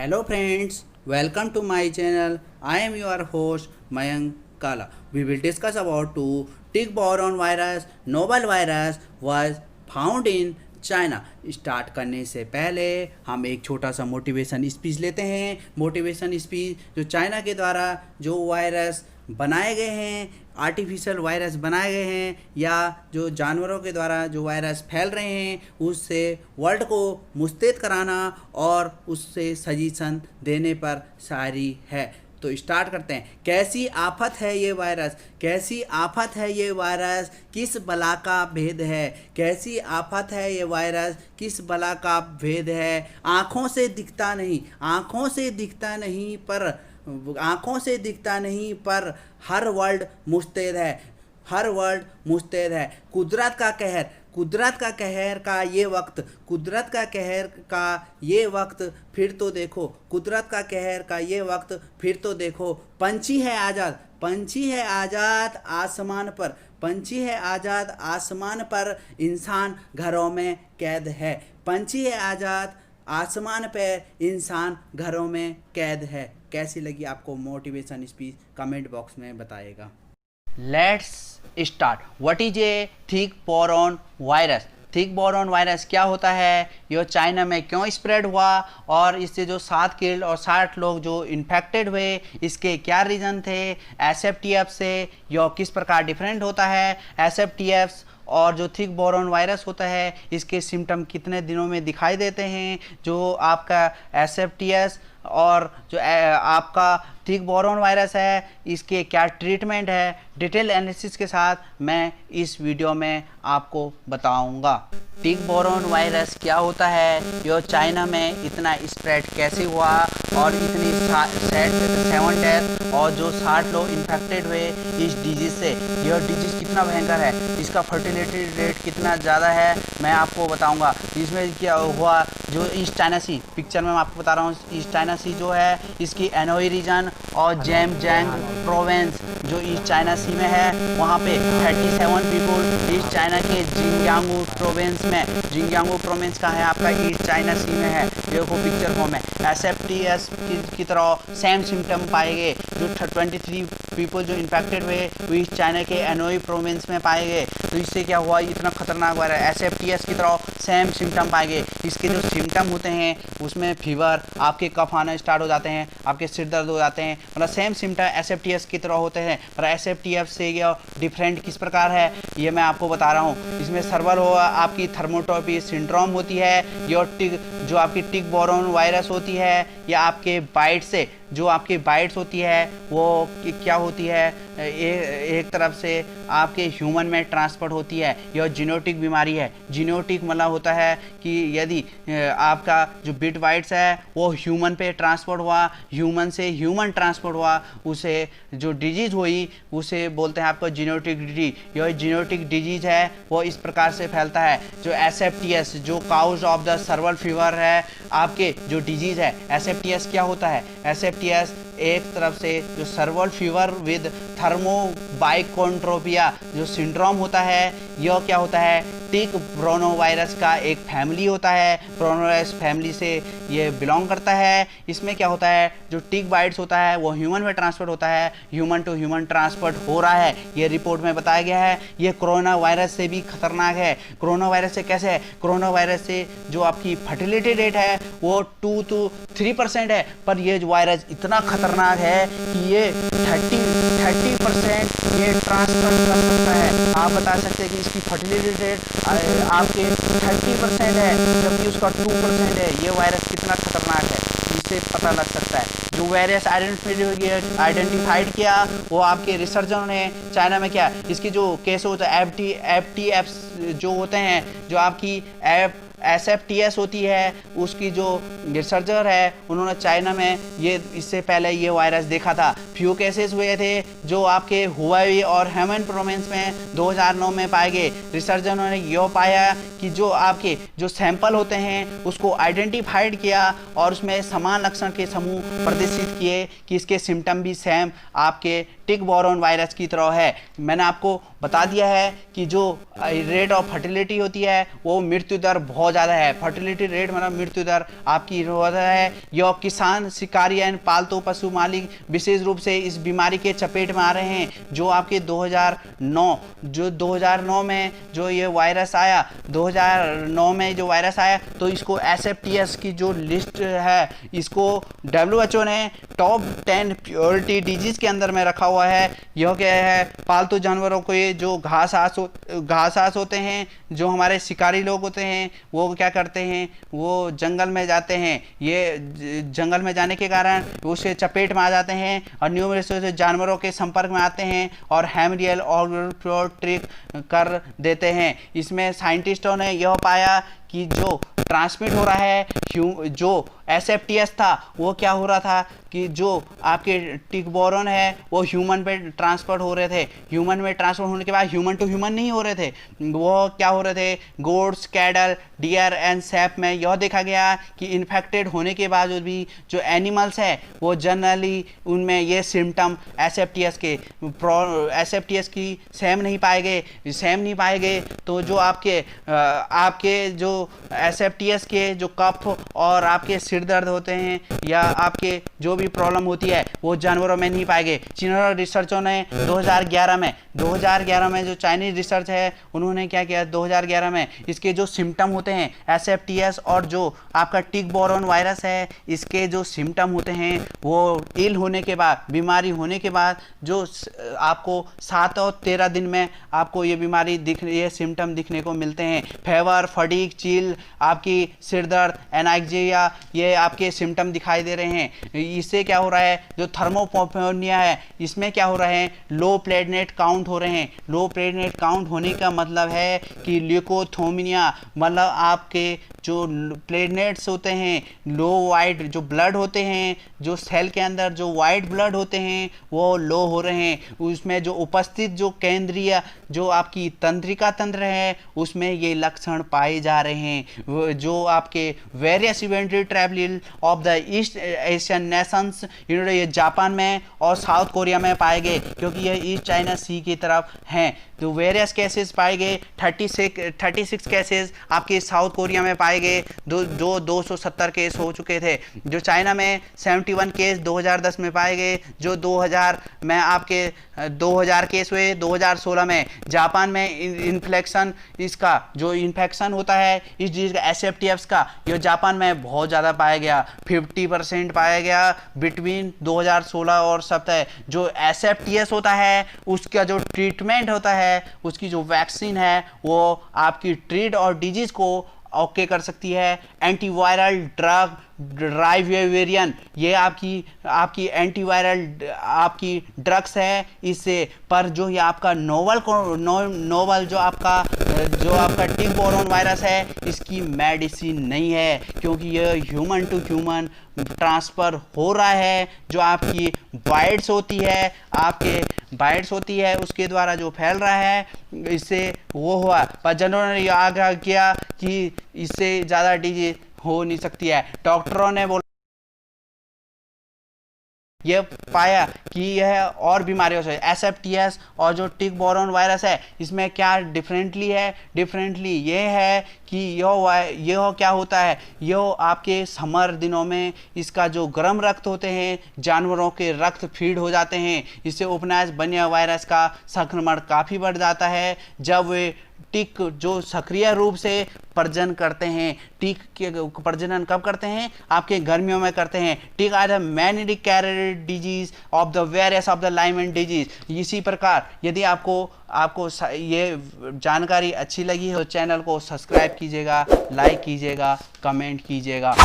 Hello friends, welcome to my channel. I am your host Mayank Kala. We will discuss about two tick-borne virus. Novel virus was found in China. Start करने से पहले हम एक छोटा सा motivation speech लेते हैं। Motivation speech जो चाइना के द्वारा जो वायरस बनाए गए हैं, आर्टिफिशियल वायरस बनाए गए हैं या जो जानवरों के द्वारा जो वायरस फैल रहे हैं उससे वर्ल्ड को मुस्तैद कराना और उससे सजेशन देने पर शायरी है। तो स्टार्ट करते हैं। कैसी आफत है ये वायरस, कैसी आफत है ये वायरस, किस बला का भेद है। कैसी आफत है ये वायरस, किस बला का भेद है। आँखों से दिखता नहीं, आँखों से दिखता नहीं पर आँखों से दिखता नहीं पर हर वर्ल्ड मुस्तैद है, हर वर्ल्ड मुस्तैद है। कुदरत का कहर, कुदरत का कहर का ये वक्त, कुदरत का कहर का ये वक्त फिर तो देखो, कुदरत का कहर का ये वक्त फिर तो देखो। पंछी है आज़ाद, पंछी है आज़ाद आसमान पर, पंछी है आज़ाद आसमान पर, इंसान घरों में कैद है। पंछी है आज़ाद आसमान पर, इंसान घरों में कैद है। कैसी लगी आपको मोटिवेशन स्पीच, कमेंट बॉक्स में बताइएगा। Let's start. What is a thick boron virus. Thick boron virus क्या होता है, यह चाइना में क्यों स्प्रेड हुआ और इससे जो 7 किल्ड और 60 लोग जो इन्फेक्टेड हुए इसके क्या रीज़न थे। एसएफटीएफ से यह किस प्रकार डिफरेंट होता है। एसएफटीएफ और जो थिक बोरॉन वायरस होता है इसके सिम्टम कितने दिनों में दिखाई देते हैं। जो आपका एसएफटीएस और जो आपका थिक बोरॉन वायरस है इसके क्या ट्रीटमेंट है, डिटेल एनालिसिस के साथ मैं इस वीडियो में आपको बताऊंगा। थिक बोरॉन वायरस क्या होता है, यह चाइना में इतना स्प्रेड कैसे हुआ और इतनी 7 डेथ और जो 60 लोग इन्फेक्टेड हुए इस डिजीज़ से। यह डिजीज़ कितना भयंकर है, इसका फर्टिलिटी रेट कितना ज़्यादा है मैं आपको बताऊंगा। इसमें क्या हुआ, जो ईस्ट चाइना सी पिक्चर में मैं आपको बता रहा हूँ, ईस्ट चाइना सी जो है इसकी एनोई रीजन और जेमजियांग प्रोविंस जो ईस्ट चाइना सी में है वहाँ पे 37 पीपल ईस्ट चाइना के जिंगयांगू प्रोविंस में, जिंगयांगू प्रोविंस का है आपका ईस्ट चाइना सी में है। देखो पिक्चर फॉर्म में एसएफटीएस की तरह सेम सिम्टम पाए गए। जो 23 पीपल जो इन्फेक्टेड हुए वो ईस्ट चाइना के एनोई प्रोविंस में पाए गए। तो इससे क्या हुआ, इतना खतरनाक वायरस एसएफटीएस की तरह सेम सिम्टम पाए गए। इसके जो सिम्टम होते हैं उसमें फीवर, आपके कफ आना स्टार्ट हो जाते हैं, आपके सिर दर्द हो जाते हैं, मतलब सेम सिम्टम एसएफटीएस की तरह होते हैं। पर एसएफटीएस से यह डिफरेंट किस प्रकार है ये मैं आपको बता रहा हूँ। इसमें सर्वल हो आपकी थर्मोटॉपी सिंड्रोम होती है। यह जो आपकी टिक बोरॉन वायरस होती है या आपके बाइट से जो आपकी बाइट्स होती है वो क्या होती है, एक तरफ से आपके ह्यूमन में ट्रांसफर होती है। यह जीनोटिक बीमारी है। जीनोटिक मतलब होता है कि यदि आपका जो बिट बाइट्स है वो ह्यूमन पे ट्रांसफर हुआ, ह्यूमन से ह्यूमन ट्रांसफर हुआ, उसे जो डिजीज़ हुई उसे बोलते हैं आपको जीनोटिक डिजीज। यह जीनोटिक डिजीज है वो इस प्रकार से फैलता है। जो एसएफटीएस जो cause of the severe fever है आपके जो डिजीज़ है, एसएफटीएस क्या होता है, एसएफटीएस एक तरफ से जो सर्वल फीवर विद थर्मोबाइकोन्ट्रोपिया जो सिंड्रोम होता है, यह क्या होता है, टिक ब्रोनोवायरस का एक फैमिली होता है। ब्रोनोवायरस फैमिली से ये बिलोंग करता है। इसमें क्या होता है, जो टिक बाइट्स होता है वो ह्यूमन में ट्रांसफर होता है, ह्यूमन टू ह्यूमन ट्रांसफर हो रहा है, ये रिपोर्ट में बताया गया है। ये कोरोना वायरस से भी खतरनाक है। कोरोना वायरस से कैसे है, कोरोना वायरस से जो आपकी फर्टिलिटी रेट है वो 2 to 3% है, पर ये वायरस इतना खतरनाक है कि ये 30% ये ट्रांसफर कर सकता है। आप बता सकते हैं कि इसकी फर्टिलिटी रेट आपके 30% है जबकि उसका 2% है। ये वायरस कितना खतरनाक है इससे पता लग सकता है। जो वायरस आइडेंटिफाइड किया वो आपके रिसर्चरों ने चाइना में किया। इसकी जो केस होता है एफटीएफ जो होते हैं, जो आपकी एसएफटीएस होती है उसकी जो रिसर्चर है उन्होंने चाइना में ये इससे पहले ये वायरस देखा था। फ्यू केसेस हुए थे जो आपके हुआई और हेमन प्रोविंस में 2009 में पाए गए। रिसर्चर ने यह पाया कि जो आपके जो सैंपल होते हैं उसको आइडेंटिफाइड किया और उसमें समान लक्षण के समूह प्रदर्शित किए कि इसके सिम्टम भी सेम आपके टिक बोरॉन वायरस की तरह है। मैंने आपको बता दिया है कि जो रेट ऑफ फर्टिलिटी होती है वो मृत्यु दर बहुत ज़्यादा है। फर्टिलिटी रेट मतलब मृत्यु दर आपकी होता है। यह किसान, शिकारी एंड पालतू पशु मालिक विशेष रूप से इस बीमारी के चपेट में आ रहे हैं। जो आपके 2009 में जो ये वायरस आया, 2009 में जो वायरस आया, तो इसको SFTS की जो लिस्ट है इसको WHO ने टॉप 10 प्योरिटी डिजीज के अंदर में रखा हुआ है। यह क्या है, पालतू जानवरों को ये जो घास होते हैं, जो हमारे शिकारी लोग होते हैं वो क्या करते हैं, वो जंगल में जाते हैं। ये जंगल में जाने के कारण उसके चपेट में आ जाते हैं और न्यूमरस जानवरों के संपर्क में आते हैं और हैमरियल और ट्रिक कर देते हैं। इसमें साइंटिस्टों ने यह पाया कि जो ट्रांसमिट हो रहा है, जो SFTS था वो क्या हो रहा था कि जो आपके टिक बोरन है वो ह्यूमन पे ट्रांसफर हो रहे थे। ह्यूमन में ट्रांसफर होने के बाद ह्यूमन टू ह्यूमन नहीं हो रहे थे, वो क्या हो रहे थे, goats, cattle, deer and sheep में यह देखा गया कि इन्फेक्टेड होने के बाद भी जो एनिमल्स है वो जनरली उनमें ये सिम्टम SFTS की सेम नहीं पाए गए। तो जो आपके जो SFTS के जो कफ और आपके सिर दर्द होते हैं या आपके जो भी प्रॉब्लम होती है वो जानवरों में नहीं पाए गए। चीनी रिसर्चों ने 2011 में जो चाइनीज रिसर्च है उन्होंने क्या किया, 2011 में इसके जो सिम्टम होते हैं SFTS और जो आपका टिक बॉरन वायरस है, इसके जो सिम्टम होते हैं वो इल होने के बाद, बीमारी होने के बाद जो आपको 7 और 13 दिन में आपको ये बीमारी ये सिम्टम दिखने को मिलते हैं। फेवर, फटीग, चिल, आपकी सिर दर्द, एनाक्सिया, ये आपके सिम्टम दिखाई दे रहे हैं। इससे क्या हो रहा है, जो थर्मोपोनिया है इसमें क्या हो रहा है, लो प्लेटलेट काउंट हो रहे हैं। लो प्लेटलेट काउंट होने का मतलब है कि ल्यूकोथोमिया, मतलब आपके जो प्लेटलेट्स होते हैं, लो वाइट जो ब्लड होते हैं, जो सेल के अंदर जो वाइट ब्लड होते हैं वो लो हो रहे हैं। उसमें जो उपस्थित जो केंद्रीय जो आपकी तंत्रिका तंत्र है उसमें ये लक्षण पाए जा रहे हैं। जो आपके various inventory travel of the East Asian nations, ये जापान में और साउथ कोरिया में पाए गए, क्योंकि ये ईस्ट चाइना सी की तरफ हैं। तो वेरियस केसेस पाए गए, 36 केसेस आपके साउथ कोरिया में पाए गए, जो 270 केस हो चुके थे। जो चाइना में 71 केस 2010 में पाए गए, जो 2000 में आपके 2000 केस हुए 2016 में। जापान में इन्फ्लेक्शन, इसका जो इन्फेक्शन होता है इस चीज़ का SFTS का, ये जापान में बहुत ज़्यादा पाया गया, 50% पाया गया बिटवीन 2016 और 17। जो SFTS होता है उसका जो ट्रीटमेंट होता है, उसकी जो वैक्सीन है वो आपकी ट्रीट और डिजीज को ओके कर सकती है। एंटीवायरल ड्रग ड्राइवेरियन, ये आपकी एंटीवायरल आपकी ड्रग्स है इससे, पर जो ये आपका नोवल जो आपका टिक बॉरन वायरस है इसकी मेडिसिन नहीं है, क्योंकि ये ह्यूमन टू ह्यूमन ट्रांसफ़र हो रहा है। जो आपकी बाइट्स होती है उसके द्वारा जो फैल रहा है, इससे वो हुआ। पर जनरल ने यह आगाह किया कि इससे ज़्यादा डिजीज हो नहीं सकती है। डॉक्टरों ने बोला, यह पाया कि यह और बीमारियों से SFTS और जो टिक बॉरन वायरस है इसमें क्या डिफरेंटली ये है कि यह क्या होता है, यह आपके समर दिनों में इसका जो गर्म रक्त होते हैं जानवरों के रक्त फीड हो जाते हैं, इससे उपन्यास बनिया वायरस का संक्रमण काफ़ी बढ़ जाता है। जब वे टिक जो सक्रिय रूप से प्रजनन करते हैं, टिक के प्रजनन कब करते हैं, आपके गर्मियों में करते हैं। Tick are the manic carrier disease of the various of the Lyme and disease. इसी प्रकार यदि आपको ये जानकारी अच्छी लगी हो, चैनल को सब्सक्राइब कीजिएगा, लाइक कीजिएगा, कमेंट कीजिएगा।